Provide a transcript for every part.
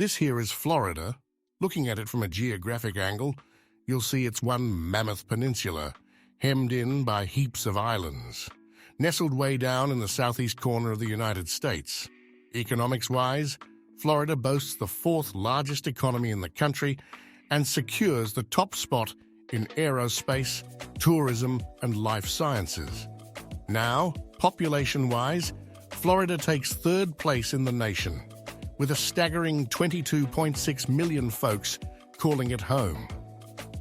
This here is Florida. Looking at it from a geographic angle, you'll see it's one mammoth peninsula, hemmed in by heaps of islands, nestled way down in the southeast corner of the United States. Economics-wise, Florida boasts the fourth largest economy in the country and secures the top spot in aerospace, tourism, and life sciences. Now, population-wise, Florida takes third place in the nation, with a staggering 22.6 million folks calling it home.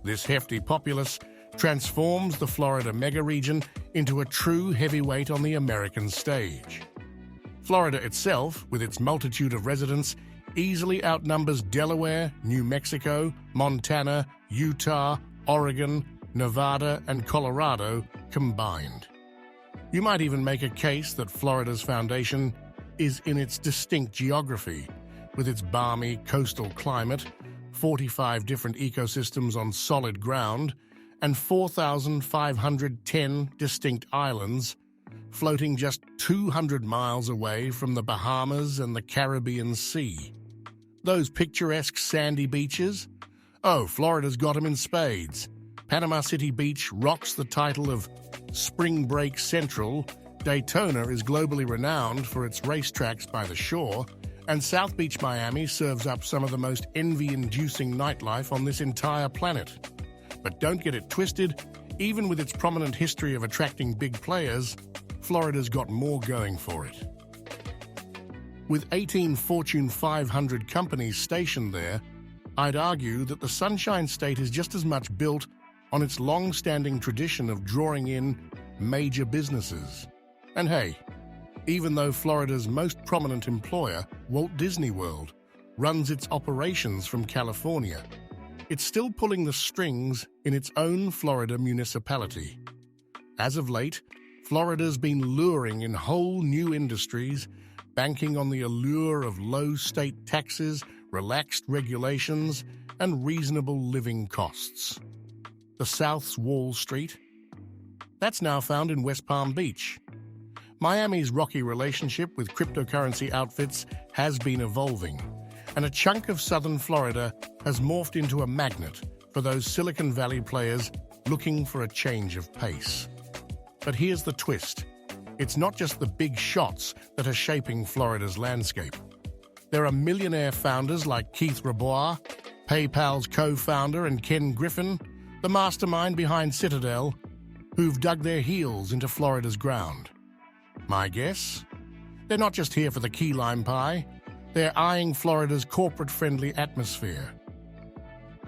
This hefty populace transforms the Florida mega-region into a true heavyweight on the American stage. Florida itself, with its multitude of residents, easily outnumbers Delaware, New Mexico, Montana, Utah, Oregon, Nevada, and Colorado combined. You might even make a case that Florida's foundation is in its distinct geography, with its balmy coastal climate, 45 different ecosystems on solid ground, and 4,510 distinct islands, floating just 200 miles away from the Bahamas and the Caribbean Sea. Those picturesque sandy beaches? Oh, Florida's got 'em in spades. Panama City Beach rocks the title of Spring Break Central, Daytona is globally renowned for its racetracks by the shore, and South Beach, Miami serves up some of the most envy-inducing nightlife on this entire planet. But don't get it twisted, even with its prominent history of attracting big players, Florida's got more going for it. With 18 Fortune 500 companies stationed there, I'd argue that the Sunshine State is just as much built on its long-standing tradition of drawing in major businesses. And hey, even though Florida's most prominent employer, Walt Disney World, runs its operations from California, it's still pulling the strings in its own Florida municipality. As of late, Florida's been luring in whole new industries, banking on the allure of low state taxes, relaxed regulations, and reasonable living costs. The South's Wall Street? That's now found in West Palm Beach. Miami's rocky relationship with cryptocurrency outfits has been evolving, and a chunk of southern Florida has morphed into a magnet for those Silicon Valley players looking for a change of pace. But here's the twist. It's not just the big shots that are shaping Florida's landscape. There are millionaire founders like Keith Rabois, PayPal's co-founder, and Ken Griffin, the mastermind behind Citadel, who've dug their heels into Florida's ground. My guess? They're not just here for the key lime pie. They're eyeing Florida's corporate-friendly atmosphere.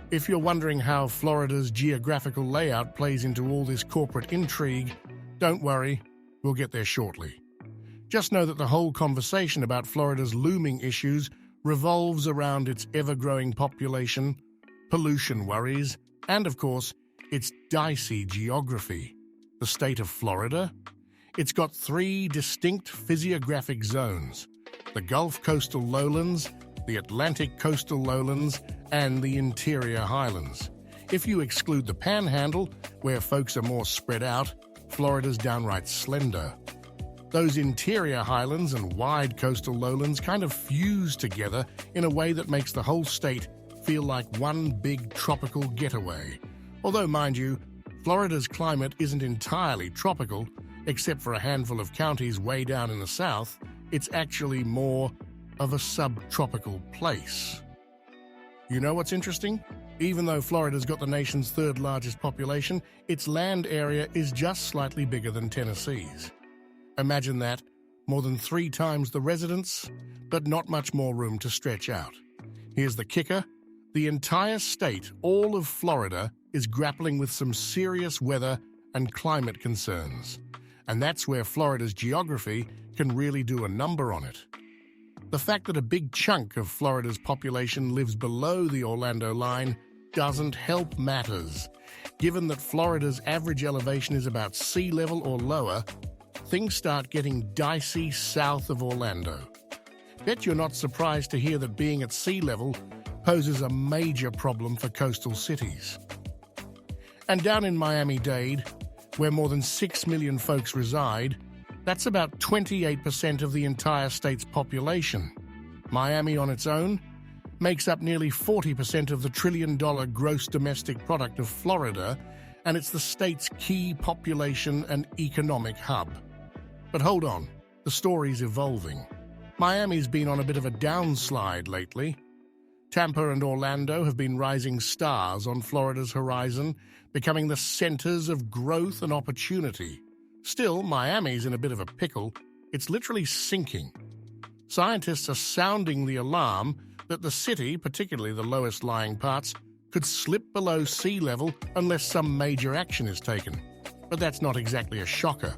If you're wondering how Florida's geographical layout plays into all this corporate intrigue, don't worry, we'll get there shortly. Just know that the whole conversation about Florida's looming issues revolves around its ever-growing population, pollution worries, and, of course, its dicey geography. The state of Florida? It's got three distinct physiographic zones: the Gulf Coastal Lowlands, the Atlantic Coastal Lowlands, and the Interior Highlands. If you exclude the Panhandle, where folks are more spread out, Florida's downright slender. Those interior highlands and wide coastal lowlands kind of fuse together in a way that makes the whole state feel like one big tropical getaway. Although, mind you, Florida's climate isn't entirely tropical, except for a handful of counties way down in the south. It's actually more of a subtropical place. You know what's interesting? Even though Florida's got the nation's third largest population, its land area is just slightly bigger than Tennessee's. Imagine that, more than 3 times the residents, but not much more room to stretch out. Here's the kicker. The entire state, all of Florida, is grappling with some serious weather and climate concerns. And that's where Florida's geography can really do a number on it. The fact that a big chunk of Florida's population lives below the Orlando line doesn't help matters. Given that Florida's average elevation is about sea level or lower, things start getting dicey south of Orlando. Bet you're not surprised to hear that being at sea level poses a major problem for coastal cities. And down in Miami-Dade, where more than 6 million folks reside, that's about 28% of the entire state's population. Miami on its own makes up nearly 40% of the trillion-dollar gross domestic product of Florida, and it's the state's key population and economic hub. But hold on, the story's evolving. Miami's been on a bit of a downslide lately. Tampa and Orlando have been rising stars on Florida's horizon, becoming the centers of growth and opportunity. Still, Miami's in a bit of a pickle. It's literally sinking. Scientists are sounding the alarm that the city, particularly the lowest-lying parts, could slip below sea level unless some major action is taken. But that's not exactly a shocker.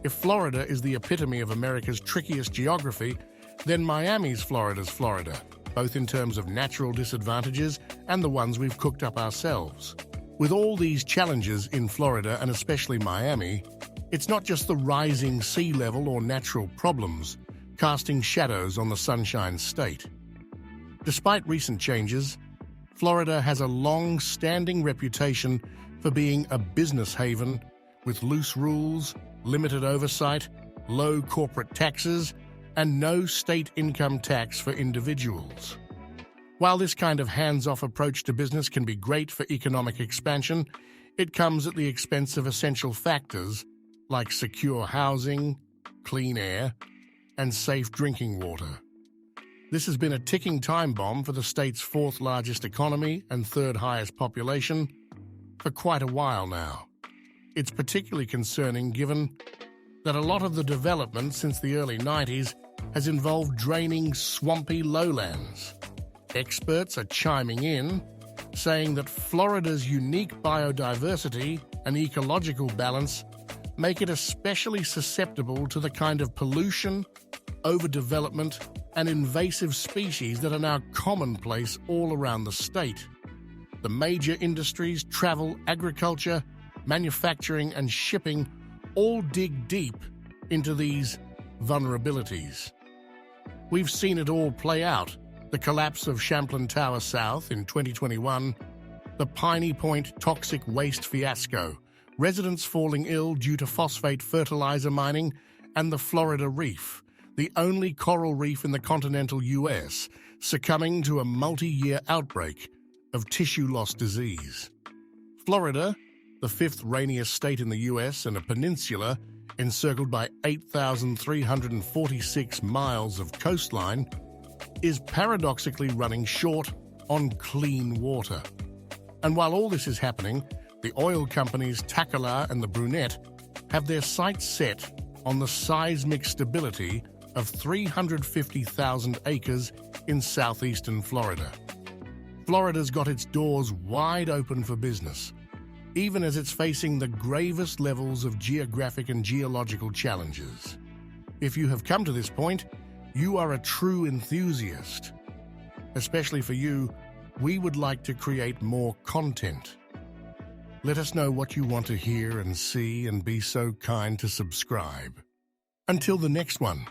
If Florida is the epitome of America's trickiest geography, then Miami's Florida's Florida, both in terms of natural disadvantages and the ones we've cooked up ourselves. With all these challenges in Florida and especially Miami, it's not just the rising sea level or natural problems casting shadows on the Sunshine State. Despite recent changes, Florida has a long-standing reputation for being a business haven with loose rules, limited oversight, low corporate taxes, and no state income tax for individuals. While this kind of hands-off approach to business can be great for economic expansion, it comes at the expense of essential factors like secure housing, clean air, and safe drinking water. This has been a ticking time bomb for the state's fourth-largest economy and third-highest population for quite a while now. It's particularly concerning given that a lot of the development since the early 90s has involved draining swampy lowlands. Experts are chiming in, saying that Florida's unique biodiversity and ecological balance make it especially susceptible to the kind of pollution, overdevelopment, and invasive species that are now commonplace all around the state. The major industries, travel, agriculture, manufacturing, and shipping all dig deep into these vulnerabilities. We've seen it all play out. The collapse of Champlain Tower South in 2021, the Piney Point toxic waste fiasco, residents falling ill due to phosphate fertilizer mining, and the Florida Reef, the only coral reef in the continental U.S., succumbing to a multi-year outbreak of tissue loss disease. Florida, the fifth rainiest state in the U.S. and a peninsula encircled by 8,346 miles of coastline, is paradoxically running short on clean water. And while all this is happening, the oil companies Takalar and the Brunette have their sights set on the seismic stability of 350,000 acres in southeastern Florida. Florida's got its doors wide open for business, even as it's facing the gravest levels of geographic and geological challenges. If you have come to this point, you are a true enthusiast. Especially for you, we would like to create more content. Let us know what you want to hear and see, and be so kind to subscribe. Until the next one.